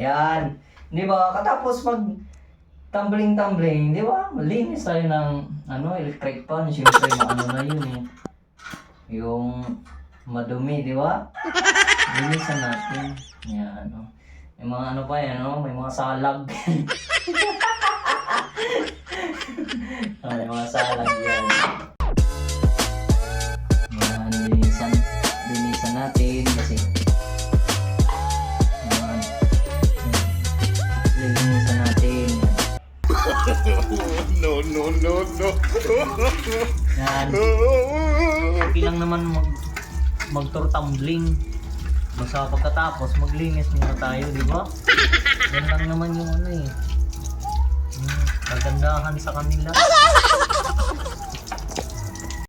Yan. Di ba? Katapos mag tumbling, di ba? Malinis tayo ng electric pan. Siyempre, ano na yun eh. Yung madumi, di ba? Linisan natin. Yan, oh. May mga ano pa yan, oh. May mga salag. May mga salag yan. Yan, linisan natin kasi linisan natin. No. Yan. Okay lang naman mag-tumbling. Basta pagkatapos maglinis muna tayo, di ba? Yan lang naman yung kagandahan sa kanila.